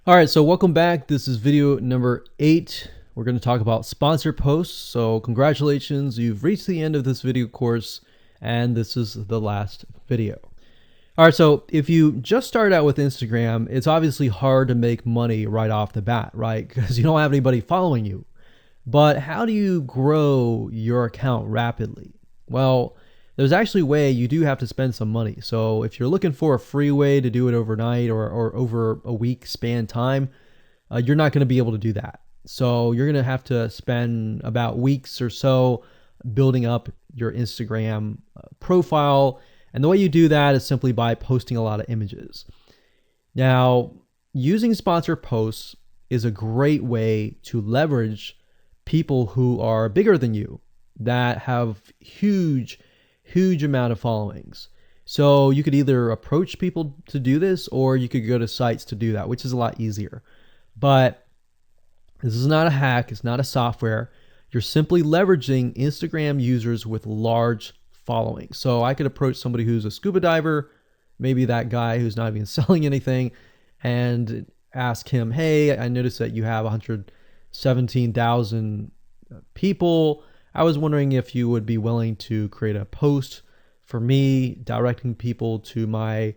All right, so welcome back. This is video number 8. We're going to talk about sponsored posts. So congratulations, you've reached the end of this video course, and this is the last video. All right, so if you just started out with Instagram, it's obviously hard to make money right off the bat, right? Because you don't have anybody following you. But how do you grow your account rapidly? Well, there's actually a way. You do have to spend some money. So if you're looking for a free way to do it overnight or over a week span time, you're not going to be able to do that. So you're going to have to spend about weeks or so building up your Instagram profile. And the way you do that is simply by posting a lot of images. Now, using sponsored posts is a great way to leverage people who are bigger than you that have huge amount of followings. So you could either approach people to do this, or you could go to sites to do that, which is a lot easier. But this is not a hack. It's not a software. You're simply leveraging Instagram users with large followings. So I could approach somebody who's a scuba diver, maybe that guy who's not even selling anything, and ask him, hey, I noticed that you have 117,000 people. I was wondering if you would be willing to create a post for me directing people to my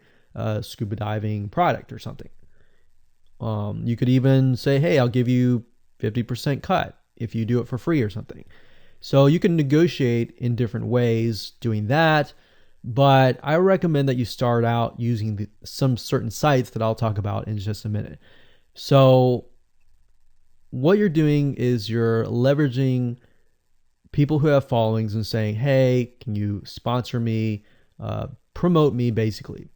scuba diving product or something. You could even say, hey, I'll give you 50% cut if you do it for free or something. So you can negotiate in different ways doing that. But I recommend that you start out using some certain sites that I'll talk about in just a minute. So what you're doing is you're leveraging people who have followings and saying, hey, can you sponsor me, promote me, basically.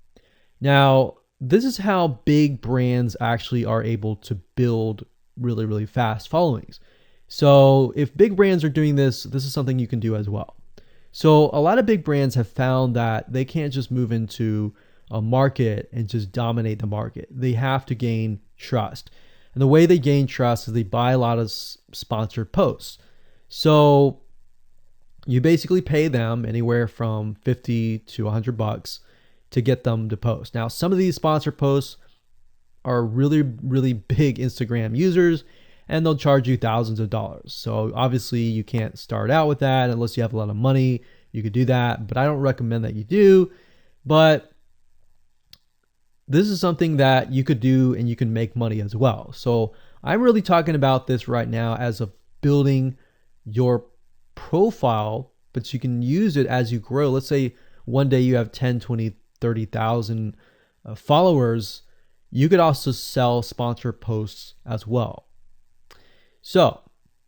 Now, this is how big brands actually are able to build really fast followings. So if big brands are doing this, this is something you can do as well. So a lot of big brands have found that they can't just move into a market and just dominate the market. They have to gain trust. And the way they gain trust is they buy a lot of sponsored posts. So you basically pay them anywhere from 50 to $100 to get them to post. Now, some of these sponsored posts are really big Instagram users, and they'll charge you thousands of dollars. So obviously you can't start out with that unless you have a lot of money. You could do that, but I don't recommend that you do. But this is something that you could do and you can make money as well. So I'm really talking about this right now as of building your profile, but you can use it as you grow. Let's say one day you have 10, 20, 30,000 followers. You could also sell sponsored posts as well. So,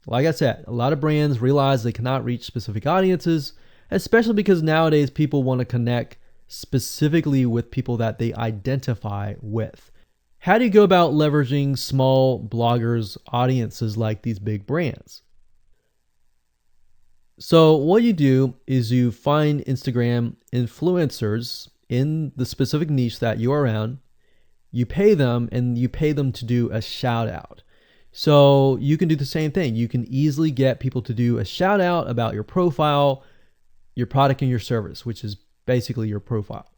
like I said, a lot of brands realize they cannot reach specific audiences, especially because nowadays people want to connect specifically with people that they identify with. How do you go about leveraging small bloggers' audiences like these big brands? So what you do is you find Instagram influencers in the specific niche that you are around. You pay them, and you pay them to do a shout out. So you can do the same thing. You can easily get people to do a shout out about your profile, your product, and your service, which is basically your profile.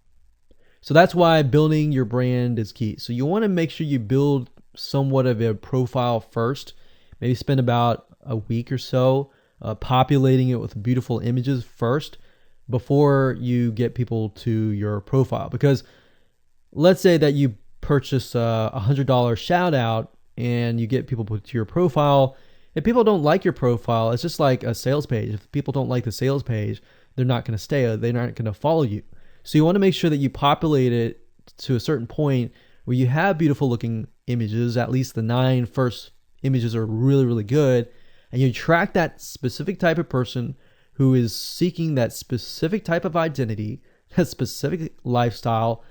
So that's why building your brand is key. So you want to make sure you build somewhat of a profile first. Maybe spend about a week or so populating it with beautiful images first before you get people to your profile. Because let's say that you purchase a $100 shout out and you get people to your profile. If people don't like your profile, it's just like a sales page. If people don't like the sales page, they're not going to stay. They're not going to follow you. So you want to make sure that you populate it to a certain point where you have beautiful looking images. At least the 9 first images are really good. And you track that specific type of person who is seeking that specific type of identity, that specific lifestyle.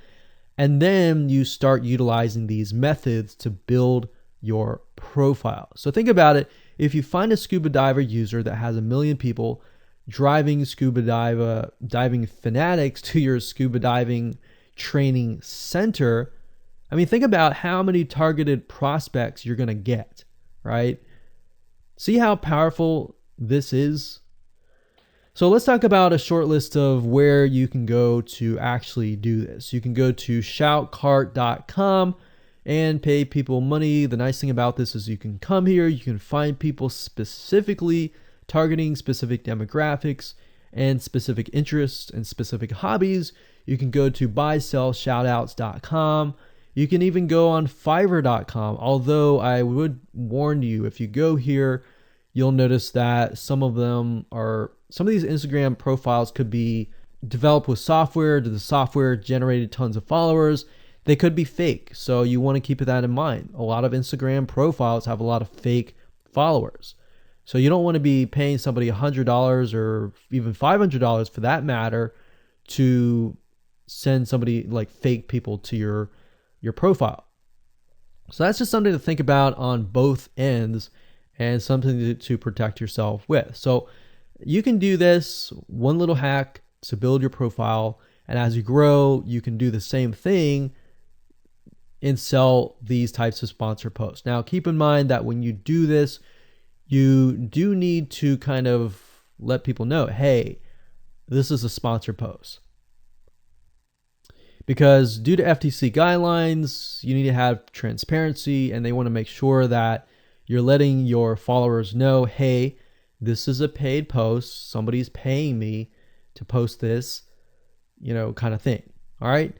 And then you start utilizing these methods to build your profile. So think about it. If you find a scuba diver user that has 1 million people driving scuba diving fanatics to your scuba diving training center, I mean, think about how many targeted prospects you're going to get, right? See how powerful this is? So let's talk about a short list of where you can go to actually do this. You can go to shoutcart.com. and pay people money. The nice thing about this is you can come here, you can find people specifically targeting specific demographics and specific interests and specific hobbies. You can go to buysellshoutouts.com. You can even go on fiverr.com. Although I would warn you, if you go here, you'll notice that some of these Instagram profiles could be developed with software. The software generated tons of followers. They could be fake. So you want to keep that in mind. A lot of Instagram profiles have a lot of fake followers. So you don't want to be paying somebody $100 or even $500 for that matter to send somebody like fake people to your profile. So that's just something to think about on both ends and something to protect yourself with. So you can do this one little hack to build your profile, and as you grow, you can do the same thing and sell these types of sponsor posts. Now, keep in mind that when you do this, you do need to kind of let people know, hey, this is a sponsor post. Because due to FTC guidelines, you need to have transparency, and they want to make sure that you're letting your followers know, hey, this is a paid post. Somebody's paying me to post this, kind of thing. All right.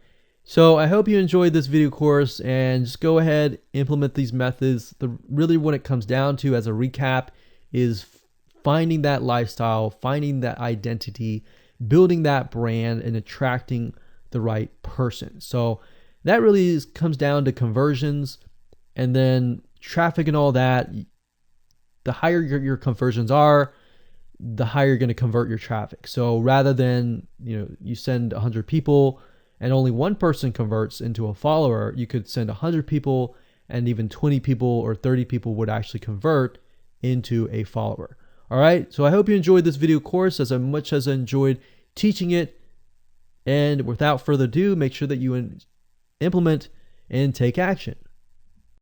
So I hope you enjoyed this video course, and just go ahead, implement these methods. Really what it comes down to as a recap is finding that lifestyle, finding that identity, building that brand, and attracting the right person. So that really comes down to conversions, and then traffic and all that. The higher your conversions are, the higher you're going to convert your traffic. So rather than, you send 100 people and only one person converts into a follower, you could send 100 people and even 20 people or 30 people would actually convert into a follower. All right. So I hope you enjoyed this video course as much as I enjoyed teaching it. And without further ado, make sure that you implement and take action.